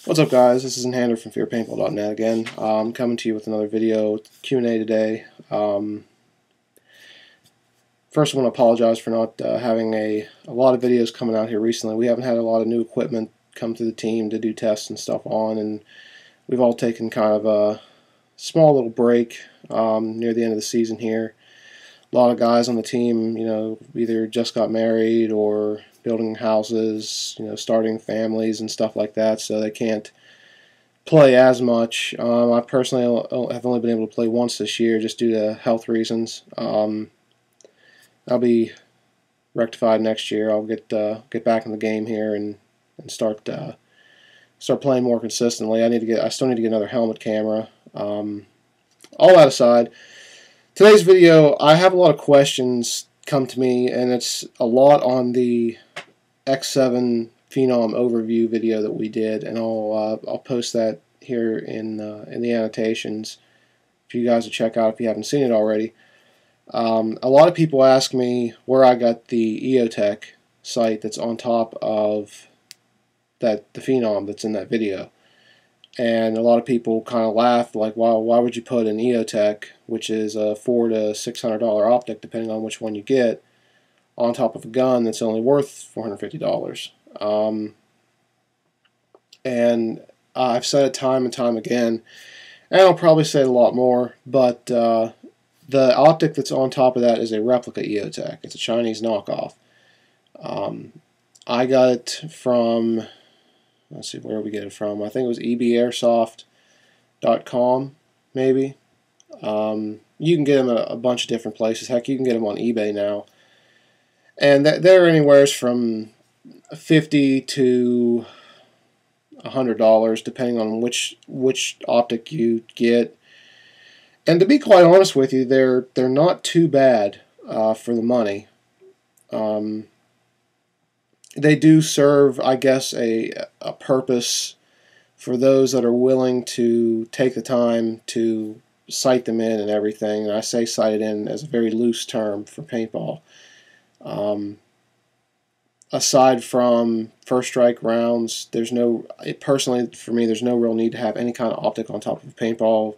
What's up, guys? This is Enhander from Paintball.net again. I'm coming to you with another video Q&A today. First, I want to apologize for not having a lot of videos coming out here recently. We haven't had a lot of new equipment come to the team to do tests and stuff on, and we've all taken kind of a small little break near the end of the season here. A lot of guys on the team, either just got married or building houses, starting families and stuff like that, so they can't play as much. I personally have only been able to play once this year just due to health reasons. I'll be rectified next year. I'll get back in the game here and start playing more consistently. I still need to get another helmet camera. All that aside, today's video, I have a lot of questions come to me, and it's a lot on the X7 Phenom overview video that we did, and I'll post that here in the annotations for you guys to check out if you haven't seen it already. A lot of people ask me where I got the EOTech sight that's on top of the Phenom that's in that video. And a lot of people kind of laugh, like, why would you put an EOTech, which is a $400 to $600 optic, depending on which one you get, on top of a gun that's only worth $450? And I've said it time and time again, and I'll probably say it a lot more, but the optic that's on top of that is a replica EOTech. It's a Chinese knockoff. I got it from, let's see, where we get it from? I think it was ebayairsoft.com, maybe. You can get them a bunch of different places. Heck, you can get them on eBay now. And they're anywhere from $50 to $100, depending on which optic you get. And to be quite honest with you, they're not too bad for the money. They do serve, I guess, a purpose for those that are willing to take the time to sight them in and everything. And I say sight in as a very loose term for paintball. Aside from first strike rounds, personally for me, there's no real need to have any kind of optic on top of a paintball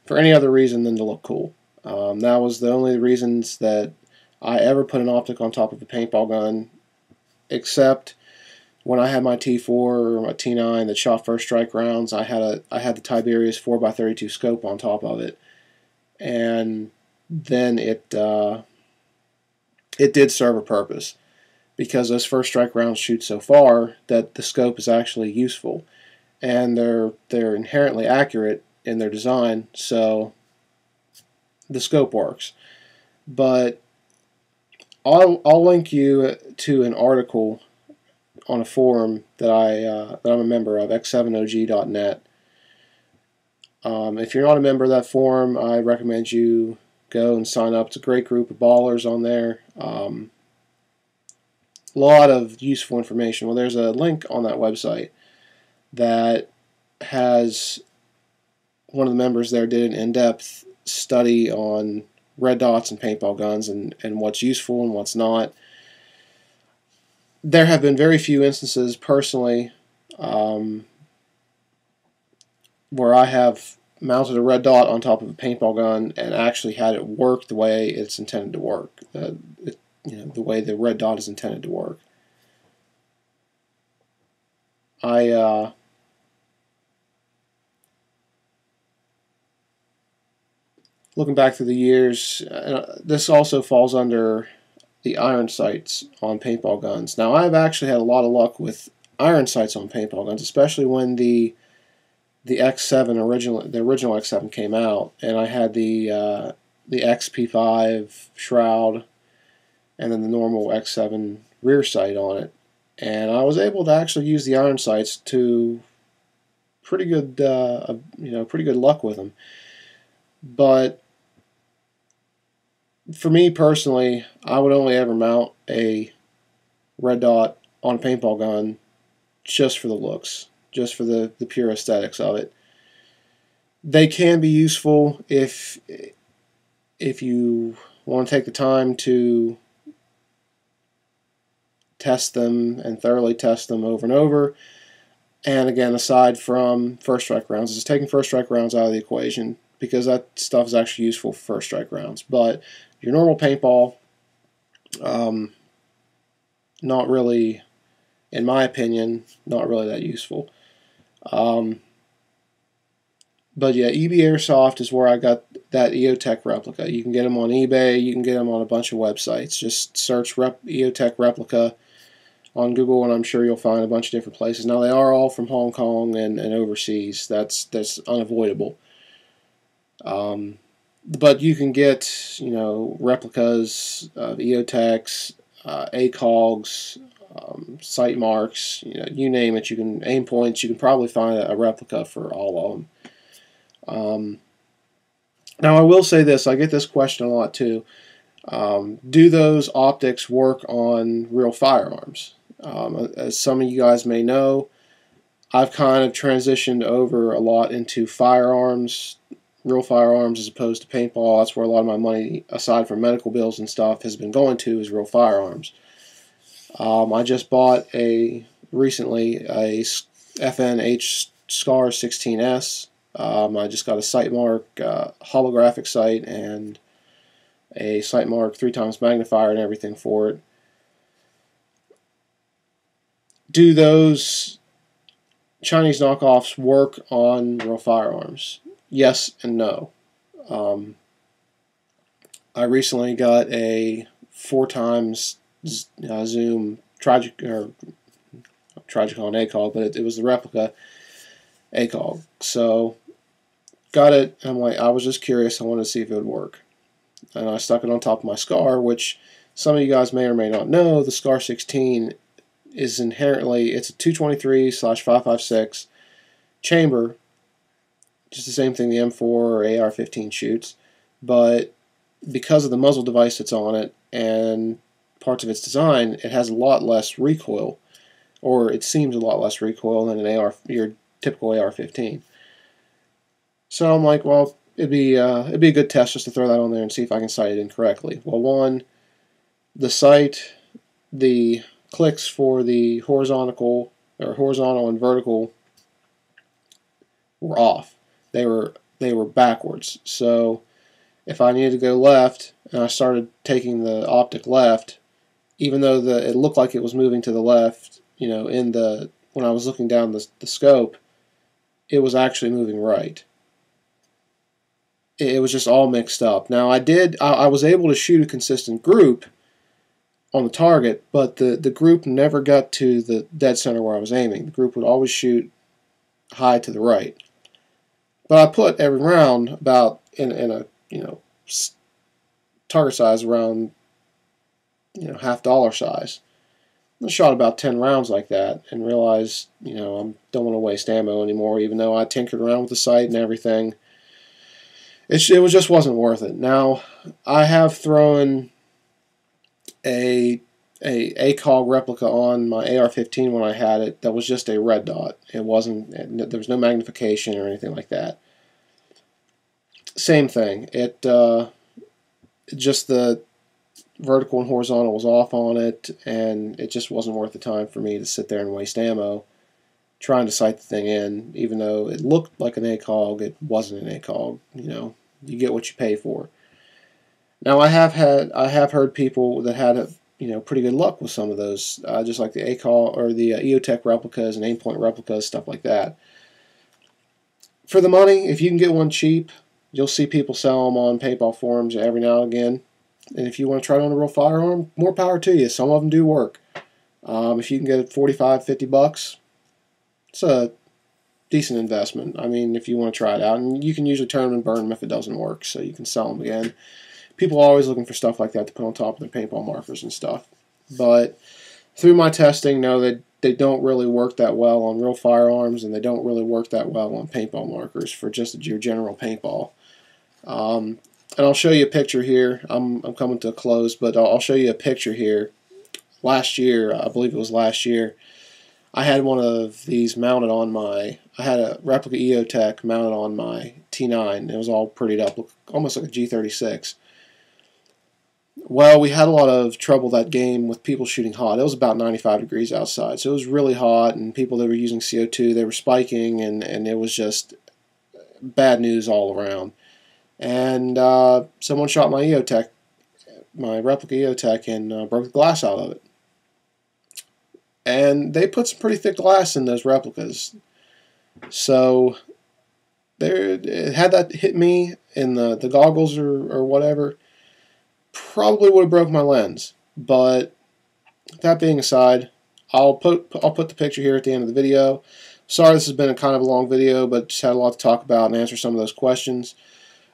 for any other reason than to look cool. That was the only reasons that I ever put an optic on top of a paintball gun, except when I had my T4 or my T9 that shot first strike rounds. I had the Tiberius 4x32 scope on top of it, and then it did serve a purpose, because those first strike rounds shoot so far that the scope is actually useful, and they're inherently accurate in their design, so the scope works. But I'll link you to an article on a forum that I'm a member of, x7og.net. If you're not a member of that forum, I recommend you go and sign up. It's a great group of ballers on there. A lot of useful information. Well, there's a link on that website that has one of the members there did an in-depth study on red dots and paintball guns and what's useful and what's not. There have been very few instances personally where I have mounted a red dot on top of a paintball gun and actually had it work the way it's intended to work. The way the red dot is intended to work. Looking back through the years, this also falls under the iron sights on paintball guns. Now, I've actually had a lot of luck with iron sights on paintball guns, especially when the X7 the original X7 came out, and I had the XP5 shroud and then the normal X7 rear sight on it, and I was able to actually use the iron sights to pretty good luck with them. But for me personally, I would only ever mount a red dot on a paintball gun just for the looks, just for the pure aesthetics of it. They can be useful if you want to take the time to test them and thoroughly test them over and over. And again, aside from first strike rounds, it's taking first strike rounds out of the equation because that stuff is actually useful for first strike rounds. But your normal paintball, not really, in my opinion, not really that useful. But yeah, EB Airsoft is where I got that EOTech replica. You can get them on eBay. You can get them on a bunch of websites. Just search EOTech replica on Google, and I'm sure you'll find a bunch of different places. Now, they are all from Hong Kong and overseas. That's unavoidable. But you can get, replicas of EOTechs, ACOGs, sight marks, you name it. You can aim points. You can probably find a replica for all of them. Now, I will say this. I get this question a lot too. Do those optics work on real firearms? As some of you guys may know, I've kind of transitioned over a lot into firearms, real firearms, as opposed to paintball. That's where a lot of my money, aside from medical bills and stuff, has been going to, is real firearms. I just bought recently a FNH SCAR 16S. I just got a sight mark, holographic sight, and a sight mark 3x magnifier and everything for it. Do those Chinese knockoffs work on real firearms? Yes and no. I recently got a 4x zoom Tragicon ACOG, but it was the replica ACOG. So got it. I'm like, I was just curious. I wanted to see if it would work, and I stuck it on top of my SCAR, which some of you guys may or may not know. The SCAR 16 is inherently, it's a 223/556 chamber, just the same thing the M4 or AR-15 shoots, but because of the muzzle device that's on it and parts of its design, it has a lot less recoil, or it seems a lot less recoil than your typical AR-15. So I'm like, well, it'd be a good test just to throw that on there and see if I can sight it incorrectly. Well, one, the sight, the clicks for the horizontal and vertical were off. They were backwards. So if I needed to go left and I started taking the optic left, even though it looked like it was moving to the left, when I was looking down the scope, it was actually moving right. It was just all mixed up. Now I was able to shoot a consistent group on the target, but the group never got to the dead center where I was aiming. The group would always shoot high to the right. But I put every round about in a target size around $half size. I shot about 10 rounds like that and realized I don't want to waste ammo anymore, even though I tinkered around with the sight and everything. It just wasn't worth it. Now, I have thrown a ACOG replica on my AR-15 when I had it that was just a red dot. There was no magnification or anything like that. Same thing. Just the vertical and horizontal was off on it, and it just wasn't worth the time for me to sit there and waste ammo trying to sight the thing in. Even though it looked like an ACOG, it wasn't an ACOG. You get what you pay for. Now, I have heard people that had pretty good luck with some of those, just like the ACOG or the EOTech replicas and aimpoint replicas, stuff like that. For the money, if you can get one cheap, you'll see people sell them on paintball forums every now and again. And if you want to try it on a real firearm, more power to you. Some of them do work. If you can get it $45-50, it's a decent investment. I mean, if you want to try it out, and you can usually turn them and burn them if it doesn't work, so you can sell them again. People are always looking for stuff like that to put on top of their paintball markers and stuff. But through my testing, know that they don't really work that well on real firearms, and they don't really work that well on paintball markers for just your general paintball. And I'll show you a picture here. I'm coming to a close, but I'll show you a picture here. Last year, I believe it was last year, I had one of these mounted on I had a replica EOTech mounted on my T9. It was all prettied up, almost like a G36. Well, we had a lot of trouble that game with people shooting hot. It was about 95 degrees outside, so it was really hot, and people that were using CO2, they were spiking, and it was just bad news all around. And someone shot my EOTech, my replica EOTech, and broke the glass out of it. And they put some pretty thick glass in those replicas. So had that hit me in the goggles or whatever, probably would have broke my lens. But that being aside, I'll put the picture here at the end of the video. Sorry this has been a kind of a long video, but just had a lot to talk about and answer some of those questions.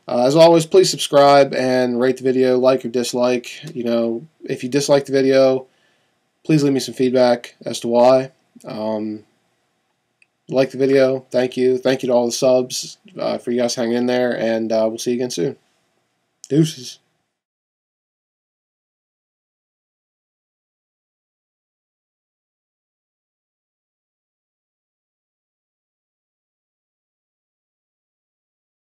As always, please subscribe and rate the video, like or dislike. You know, if you dislike the video, please leave me some feedback as to why. Like the video, thank you. Thank you to all the subs for you guys hanging in there, and we'll see you again soon. Deuces.